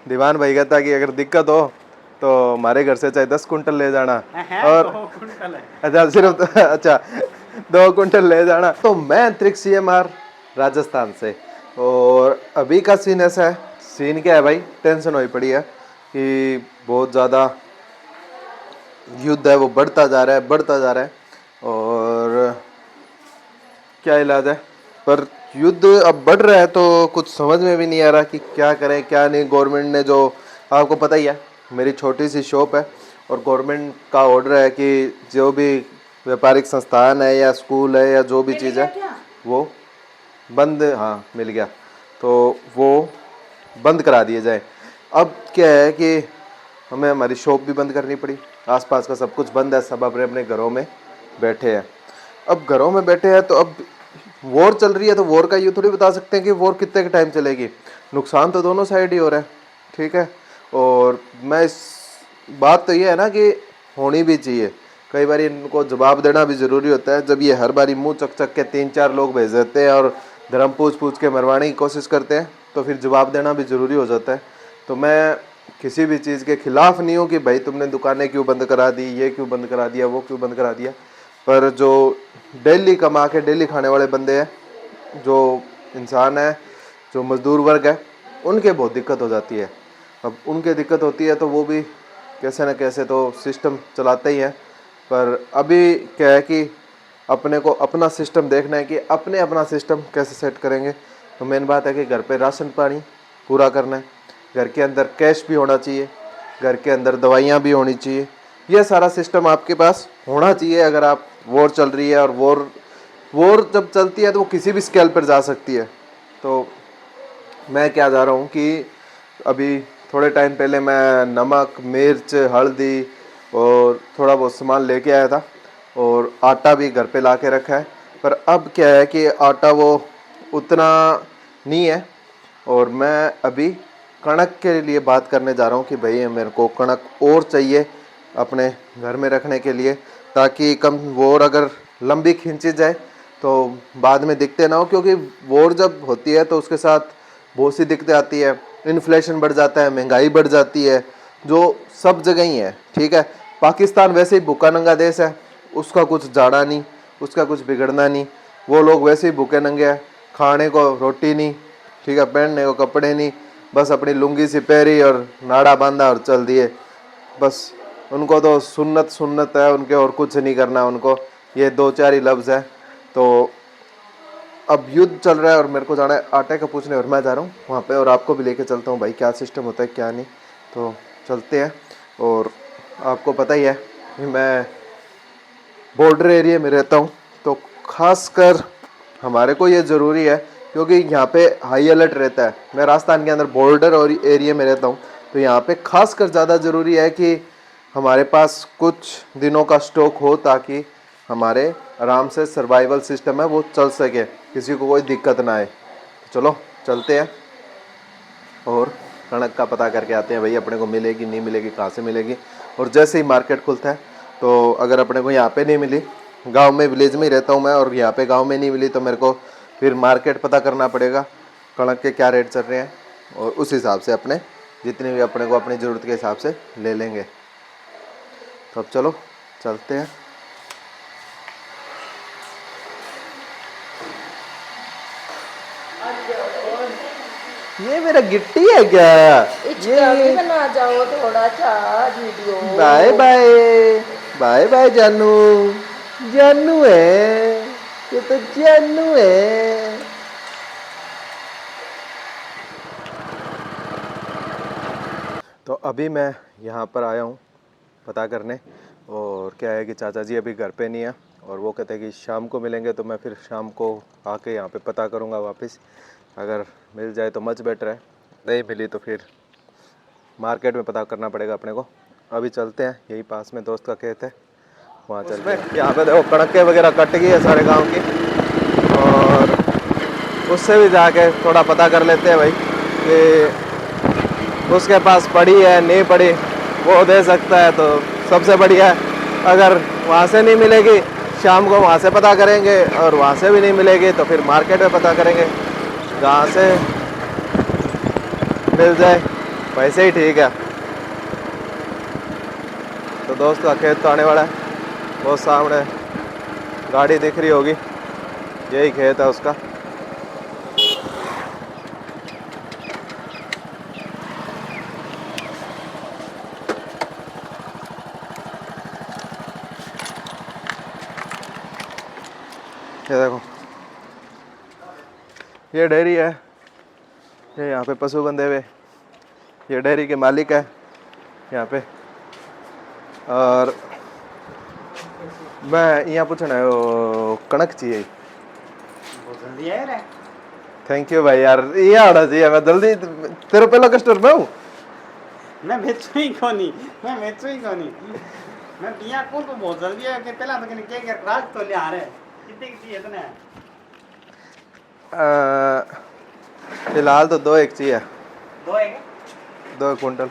दीवान भाई कहता कि अगर दिक्कत हो तो हमारे घर से चाहे 10 कुंटल ले जाना और 2 कुंटल है। अच्छा सिर्फ अच्छा 2 कुंटल ले जाना। तो मैं अंतरिक्ष CMR राजस्थान से, और अभी का सीन ऐसा है, सीन क्या है भाई, टेंशन हुई पड़ी है कि बहुत ज़्यादा युद्ध है वो बढ़ता जा रहा है, बढ़ता जा रहा है, और क्या इलाज है। पर युद्ध अब बढ़ रहा है तो कुछ समझ में भी नहीं आ रहा कि क्या करें क्या नहीं। गवर्नमेंट ने जो, आपको पता ही है मेरी छोटी सी शॉप है, और गवर्नमेंट का ऑर्डर है कि जो भी व्यापारिक संस्थान है या स्कूल है या जो भी चीज़ है वो बंद, हाँ मिल गया, तो वो बंद करा दिए जाए। अब क्या है कि हमें हमारी शॉप भी बंद करनी पड़ी, आसपास का सब कुछ बंद है, सब अपने अपने घरों में बैठे हैं। अब घरों में बैठे हैं तो अब वॉर चल रही है, तो वॉर का ये थोड़ी बता सकते हैं कि वॉर कितने के टाइम चलेगी। नुकसान तो दोनों साइड ही हो रहा है, ठीक है। और मैं इस बात तो ये है ना कि होनी भी चाहिए, कई बार इनको जवाब देना भी ज़रूरी होता है। जब ये हर बारी मुंह चक चक के 3-4 लोग भेज देते हैं और धर्म पूछ पूछ के मरवाने की कोशिश करते हैं, तो फिर जवाब देना भी ज़रूरी हो जाता है। तो मैं किसी भी चीज़ के खिलाफ नहीं हूँ कि भाई तुमने दुकानें क्यों बंद करा दी, ये क्यों बंद करा दिया, वो क्यों बंद करा दिया। पर जो डेली कमा के डेली खाने वाले बंदे हैं, जो इंसान है, जो मजदूर वर्ग है, उनके बहुत दिक्कत हो जाती है। अब उनके दिक्कत होती है तो वो भी कैसे न कैसे तो सिस्टम चलाते ही हैं। पर अभी क्या है कि अपने को अपना सिस्टम देखना है कि अपने अपना सिस्टम कैसे सेट करेंगे। तो मेन बात है कि घर पे राशन पानी पूरा करना है, घर के अंदर कैश भी होना चाहिए, घर के अंदर दवाइयाँ भी होनी चाहिए, यह सारा सिस्टम आपके पास होना चाहिए। अगर आप वॉर चल रही है, और वॉर जब चलती है तो वो किसी भी स्केल पर जा सकती है। तो मैं क्या जा रहा हूँ कि अभी थोड़े टाइम पहले मैं नमक, मिर्च, हल्दी और थोड़ा बहुत सामान लेके आया था, और आटा भी घर पे ला के रखा है। पर अब क्या है कि आटा वो उतना नहीं है, और मैं अभी कणक के लिए बात करने जा रहा हूँ कि भाई मेरे को कणक और चाहिए अपने घर में रखने के लिए, ताकि कम वॉर अगर लंबी खींची जाए तो बाद में दिक्कतें ना हो। क्योंकि वॉर जब होती है तो उसके साथ बहुत सी दिक्कतें आती है, इन्फ्लेशन बढ़ जाता है, महंगाई बढ़ जाती है, जो सब जगह ही है, ठीक है। पाकिस्तान वैसे ही भूखा नंगा देश है, उसका कुछ जाड़ा नहीं, उसका कुछ बिगड़ना नहीं, वो लोग वैसे ही भूखे नंगे हैं, खाने को रोटी नहीं, ठीक है, पहनने को कपड़े नहीं, बस अपनी लुंगी सी पहरी और नाड़ा बांधा और चल दिए। बस उनको तो सुन्नत सुन्नत है उनके, और कुछ नहीं करना उनको, ये 2-4 ही लफ्ज़ है। तो अब युद्ध चल रहा है और मेरे को जाना है आटे का पूछने, और मैं जा रहा हूँ वहाँ पे, और आपको भी लेके चलता हूँ भाई क्या सिस्टम होता है क्या नहीं। तो चलते हैं। और आपको पता ही है कि मैं बॉर्डर एरिया में रहता हूँ, तो खासकर हमारे को ये ज़रूरी है क्योंकि यहाँ पे हाई अलर्ट रहता है। मैं राजस्थान के अंदर बॉर्डर और एरिया में रहता हूँ, तो यहाँ पे खासकर ज़्यादा ज़रूरी है कि हमारे पास कुछ दिनों का स्टॉक हो, ताकि हमारे आराम से सर्वाइवल सिस्टम है वो चल सके, किसी को कोई दिक्कत ना आए। तो चलो चलते हैं और कणक का पता करके आते हैं भाई, अपने को मिलेगी नहीं मिलेगी, कहाँ से मिलेगी। और जैसे ही मार्केट खुलता है तो अगर अपने को यहाँ पे नहीं मिली, गांव में विलेज में ही रहता हूँ मैं, और यहाँ पे गांव में नहीं मिली तो मेरे को फिर मार्केट पता करना पड़ेगा कणक के क्या रेट चल रहे हैं, और उस हिसाब से अपने जितने भी अपने को अपनी ज़रूरत के हिसाब से ले लेंगे। तो अब चलो चलते हैं। ये मेरा गिट्टी है क्या? ये बना जाओ थोड़ा सा video. Bye bye, bye bye जानू, जानू है ये तो, जानू है। तो अभी मैं यहाँ पर आया हूँ पता करने, और क्या है कि चाचा जी अभी घर पे नहीं है, और वो कहते हैं कि शाम को मिलेंगे। तो मैं फिर शाम को आके यहाँ पे पता करूँगा वापस, अगर मिल जाए तो मच बेटर है, नहीं मिली तो फिर मार्केट में पता करना पड़ेगा अपने को। अभी चलते हैं, यही पास में दोस्त का खेत है, वहाँ चलते हैं। यहाँ पे देखो कणकें वगैरह कट गई है सारे गांव की, और उससे भी जाके थोड़ा पता कर लेते हैं भाई कि उसके पास पड़ी है नहीं पड़ी, वो दे सकता है तो सबसे बढ़िया है। अगर वहाँ से नहीं मिलेगी शाम को वहाँ से पता करेंगे, और वहाँ से भी नहीं मिलेगी तो फिर मार्केट में पता करेंगे, जहाँ से मिल जाए वैसे ही ठीक है। तो दोस्त का खेत तो आने वाला है, वो सामने गाड़ी दिख रही होगी, यही खेत है उसका। ये देखो, ये डेयरी है, ये यहाँ पे पशु बंधे हुए, ये डेयरी के मालिक है यहाँ पे। और मैं यहाँ पूछना है वो कणक चाहिए। जल्दी आया रे। थैंक यू भाई यार, ये आना चाहिए, मैं जल्दी, तेरे पहला कस्टमर मैं हूँ। मैं बेचू ही कोनी, मैं बेचू ही कोनी। मैं बिया को तो बहुत जल्दी है कि पहला तो के राज तो ले आ रहे कितने की चाहिए इतने? फिलहाल तो 2 एक चाहिए, दो है 2 कुंटल।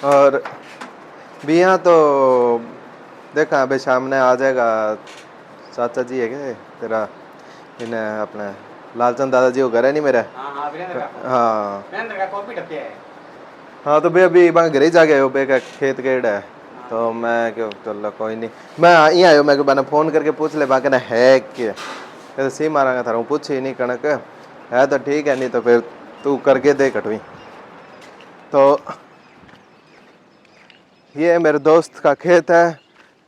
और बिया तो देखा अभी सामने आ जाएगा। चाचा जी है क्या तेरा, इन्हें अपने लालचंद दादाजी को घर है नहीं मेरा। हां हां वीरेंद्र का। हाँ वीरेंद्र का कॉपी टपे है। हाँ, तो भाई अभी वहाँ घर ही जा गए हो, बे का खेत गेड़ है। तो मैं क्यों चल कोई नहीं, मैं यहाँ आयो, मैं मैंने फ़ोन करके पूछ ले, बाकी ना है क्या तो सी मारांगा था, पूछ ही नहीं कणक है तो ठीक है, नहीं तो फिर तू करके दे कटवी। तो ये मेरे दोस्त का खेत है।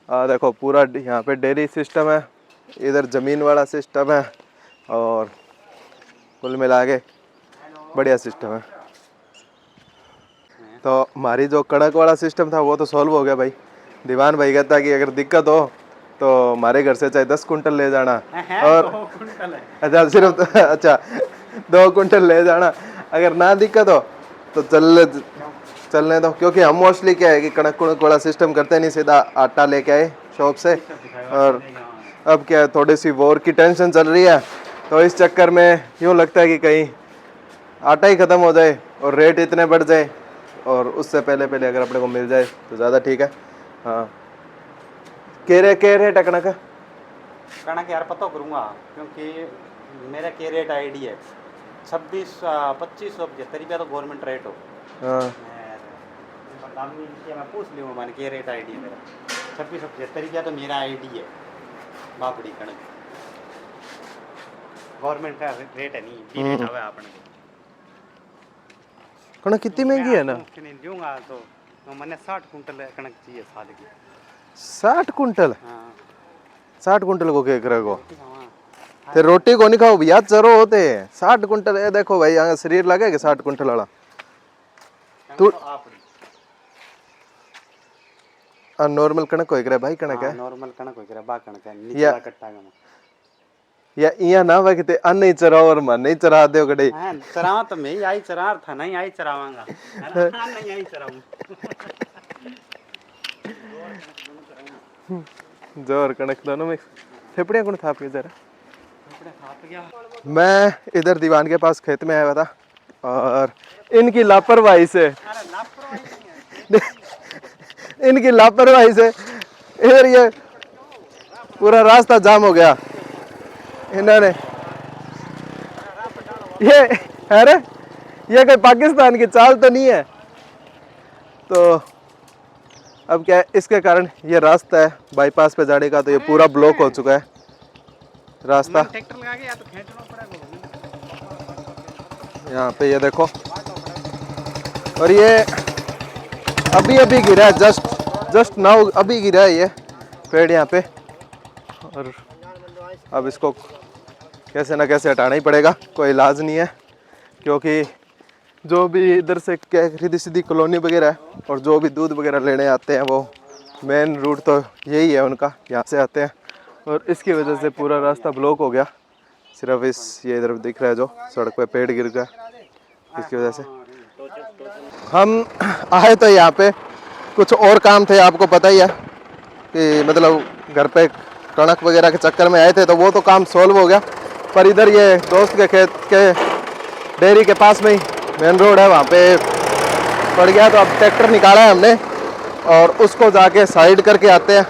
देखो पूरा यहाँ पे डेयरी सिस्टम है, इधर ज़मीन वाला सिस्टम है, और कुल मिला के बढ़िया सिस्टम है। तो हमारी जो कणक वाला सिस्टम था वो तो सॉल्व हो गया भाई। दीवान भाई कहता कि अगर दिक्कत हो तो हमारे घर से चाहे 10 कुंटल ले जाना, और 2 कुंटल है। अच्छा सिर्फ अच्छा 2 कुंटल ले जाना, अगर ना दिक्कत हो तो चलने दो। क्योंकि हम मोस्टली क्या है कि कणक कुणक वाला सिस्टम करते नहीं, सीधा आटा लेके आए शॉप से। और अब क्या है, थोड़ी सी वॉर की टेंशन चल रही है, तो इस चक्कर में यूँ लगता है कि कहीं आटा ही ख़त्म हो जाए और रेट इतने बढ़ जाए, और उससे पहले अगर अपने को मिल जाए तो ज़्यादा ठीक है। हाँ, के रेट है कणक? कणक यार पता करूंगा क्योंकि मेरा के रेट आईडी है 2575 तो गवर्नमेंट रेट हो। हाँ मैं पूछ लूँगा, मैंने के रेट आईडी है मेरा 2675 तो मेरा आईडी है। बापड़ी कणक गवर्नमेंट का रेट है, नहीं रेट है अपने को। कणक कितनी महंगी है ना। नहीं दूंगा तो मैंने 60 कुंटल कणक चाहिए साल की। 60 कुंटल? हाँ 60 कुंटल को क्या करेगो? हाँ ते रोटी को नहीं खाओ भैया, चरो होते हैं 60 कुंटल। ये देखो भाई, यहाँ शरीर लगेगा 60 कुंटल वाला। तू नॉर्मल कणक को करे भाई, कणक है नॉर्मल कणक हो करे, बा कणक है नीचे कट्टा का या इया ना भाई कि अन्न ही चराओ और मन नहीं चरा दो गड़े। हां चरावा तो मैं आई चरा था, नहीं आई चरावांगा। हां नहीं आई चराऊं। जोर कणक दोनों में फेफड़ियां कौन थाप के जरा। फेफड़े थाप गया। मैं इधर दीवान के पास खेत में आया हुआ था, और इनकी लापरवाही से अरे लापरवाही नहीं है, इनकी लापरवाही से इधर ये पूरा रास्ता जाम हो गया। इन्होंने ये, अरे ये कोई पाकिस्तान की चाल तो नहीं है। तो अब क्या है, इसके कारण ये रास्ता है बाईपास पे जाने का, तो ये पूरा ब्लॉक हो चुका है रास्ता। ट्रैक्टर लगा के या तो खींचना पड़ेगा। यहाँ पे ये देखो, और ये अभी अभी गिरा है, जस्ट नाउ अभी गिरा है ये पेड़ यहाँ पे। और अब इसको कैसे ना कैसे हटाना ही पड़ेगा, कोई इलाज नहीं है। क्योंकि जो भी इधर से क्या सीधी सीधी कॉलोनी वगैरह है, और जो भी दूध वगैरह लेने आते हैं, वो मेन रूट तो यही है उनका, यहाँ से आते हैं। और इसकी वजह से पूरा रास्ता ब्लॉक हो गया। सिर्फ ये इधर दिख रहा है जो सड़क पे पेड़ गिर गया, इसकी वजह से। हम आए तो यहाँ पे कुछ और काम थे, आपको पता ही है कि मतलब घर पे कणक वगैरह के चक्कर में आए थे, तो वो तो काम सॉल्व हो गया। पर इधर ये दोस्त के खेत के डेयरी के पास में ही मेन रोड है, वहाँ पे पड़ गया। तो अब ट्रैक्टर निकाला है हमने, और उसको जाके साइड करके आते हैं।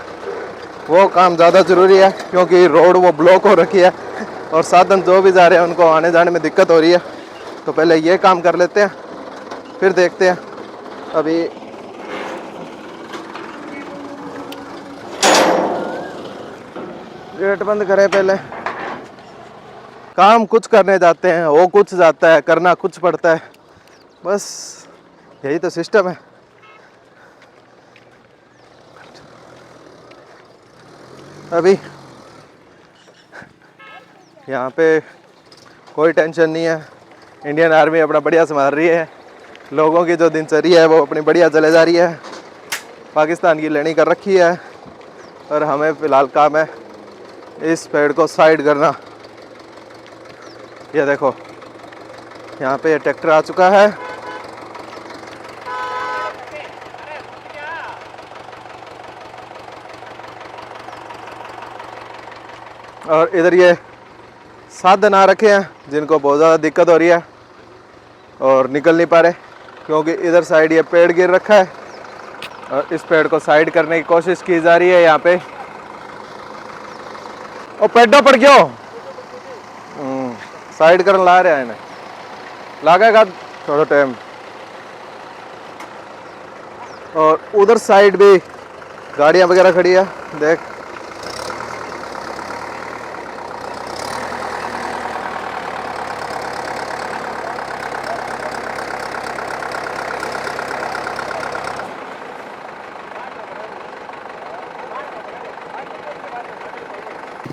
वो काम ज़्यादा ज़रूरी है, क्योंकि रोड वो ब्लॉक हो रखी है, और साधन जो भी जा रहे हैं उनको आने जाने में दिक्कत हो रही है। तो पहले ये काम कर लेते हैं, फिर देखते हैं। अभी गेट बंद करें पहले। काम कुछ करने जाते हैं, वो कुछ जाता है, करना कुछ पड़ता है, बस यही तो सिस्टम है। अभी यहाँ पे कोई टेंशन नहीं है, इंडियन आर्मी अपना बढ़िया संभाल रही है, लोगों की जो दिनचर्या है वो अपनी बढ़िया चले जा रही है, पाकिस्तान की लेनी कर रखी है, और हमें फ़िलहाल काम है इस पेड़ को साइड करना। ये देखो यहाँ पे ट्रैक्टर आ चुका है, और इधर ये साधन आ रखे हैं जिनको बहुत ज़्यादा दिक्कत हो रही है और निकल नहीं पा रहे, क्योंकि इधर साइड ये पेड़ गिर रखा है और इस पेड़ को साइड करने की कोशिश की जा रही है यहाँ पे। ओ पेड़ो पड़ गयो, साइड करने ला रहे हैं इन्हें, लागेगा थोड़ा टाइम। और उधर साइड भी गाड़ियाँ वगैरह खड़ी है, देख।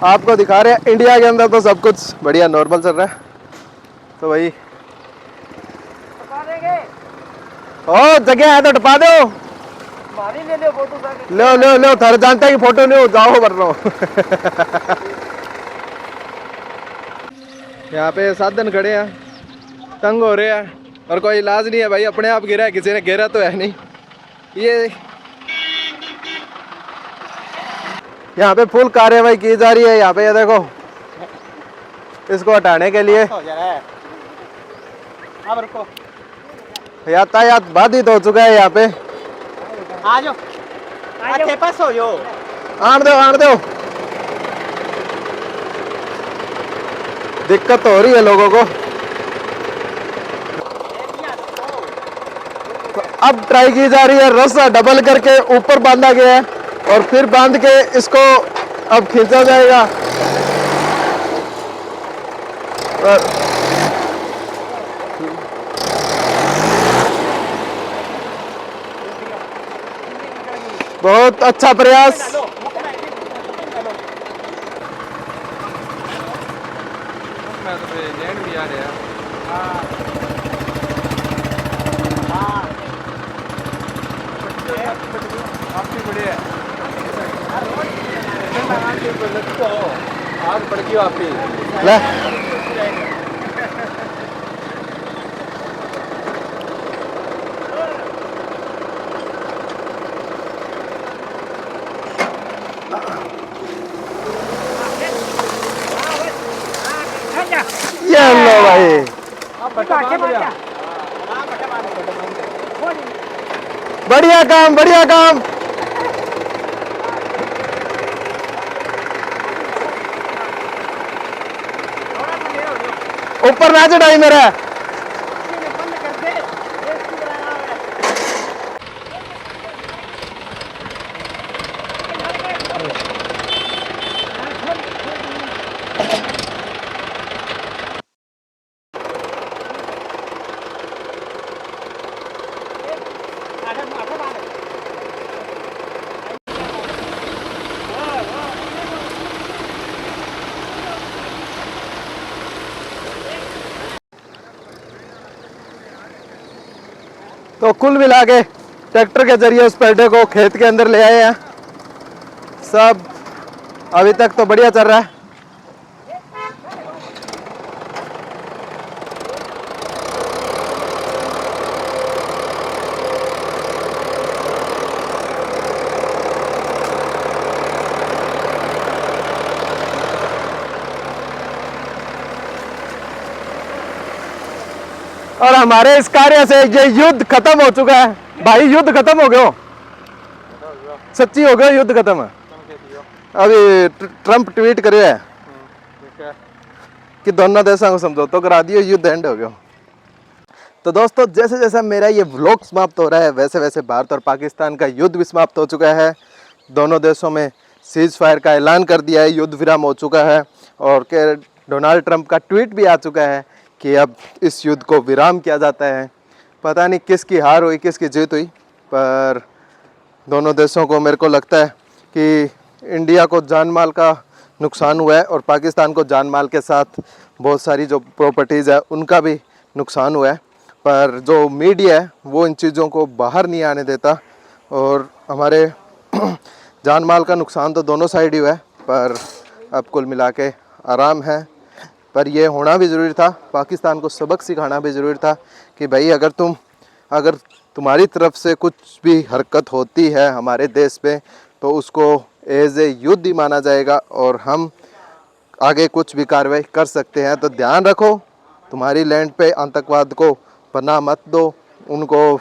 आपको दिखा रहे हैं इंडिया के अंदर तो सब कुछ बढ़िया नॉर्मल चल रहा है, तो वही ओ जगह है तो टपा दो, लो लो लो, थारे जानता है कि फोटो नहीं हो जाओ कर रहा हूँ। यहाँ पे साधन खड़े हैं, तंग हो रहे हैं, और कोई इलाज नहीं है भाई, अपने आप गिरा है, किसी ने गिरा तो है नहीं। ये यहाँ पे फुल कार्यवाही की जा रही है, यहाँ पे ये देखो, इसको हटाने के लिए हो जा रहा है। अब रुको, यातायात बाधित हो चुका है यहाँ पे। आ जाओ, आके पास हो जाओ, आण दो आण दो, दिक्कत तो हो रही है लोगों को। तो अब ट्राई की जा रही है, रस्सा डबल करके ऊपर बांधा गया है और फिर बांध के इसको अब खींचा जाएगा। और बहुत अच्छा प्रयास। ले ये लो भाई, बढ़िया काम बढ़िया काम। ऊपर ना चढ़ाई मेरा। तो कुल मिला के ट्रैक्टर के जरिए उस पेड़े को खेत के अंदर ले आए हैं। सब अभी तक तो बढ़िया चल रहा है। और हमारे इस कार्य से ये युद्ध खत्म हो चुका है भाई। युद्ध खत्म हो गया, सच्ची हो गया, युद्ध खत्म है। अभी ट्रंप ट्वीट करे है कि दोनों देशों को समझौता करा दियो, युद्ध एंड हो गया। तो दोस्तों जैसे जैसे मेरा ये व्लॉग समाप्त हो रहा है वैसे वैसे भारत और पाकिस्तान का युद्ध भी समाप्त हो चुका है। दोनों देशों में सीज फायर का ऐलान कर दिया है, युद्ध विराम हो चुका है और के डोनाल्ड ट्रंप का ट्वीट भी आ चुका है कि अब इस युद्ध को विराम किया जाता है। पता नहीं किसकी हार हुई किसकी जीत हुई, पर दोनों देशों को मेरे को लगता है कि इंडिया को जान माल का नुकसान हुआ है और पाकिस्तान को जान माल के साथ बहुत सारी जो प्रॉपर्टीज़ है उनका भी नुकसान हुआ है। पर जो मीडिया है वो इन चीज़ों को बाहर नहीं आने देता और हमारे जान माल का नुकसान तो दोनों साइड ही हुआ है, पर अब कुल मिला के आराम है। पर यह होना भी ज़रूरी था, पाकिस्तान को सबक सिखाना भी ज़रूरी था कि भाई अगर तुम्हारी तरफ से कुछ भी हरकत होती है हमारे देश पे तो उसको एज ए युद्ध ही माना जाएगा और हम आगे कुछ भी कार्रवाई कर सकते हैं। तो ध्यान रखो, तुम्हारी लैंड पे आतंकवाद को पनाह मत दो, उनको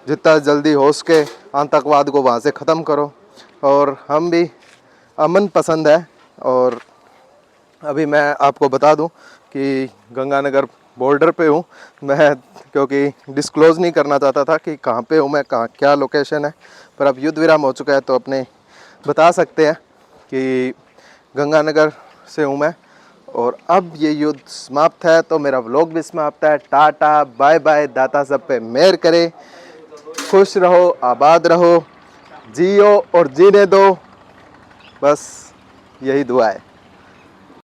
जितना जल्दी हो सके आतंकवाद को वहाँ से ख़त्म करो। और हम भी अमन पसंद है और अभी मैं आपको बता दूं कि गंगानगर बॉर्डर पे हूँ मैं, क्योंकि डिस्क्लोज़ नहीं करना चाहता था कि कहाँ पे हूँ मैं, कहाँ क्या लोकेशन है। पर अब युद्ध विराम हो चुका है तो अपने बता सकते हैं कि गंगानगर से हूँ मैं और अब ये युद्ध समाप्त है तो मेरा व्लॉग भी समाप्त है। टाटा बाय बाय, दाता सब पे मेहर करे, खुश रहो, आबाद रहो, जियो और जीने दो, बस यही दुआ है।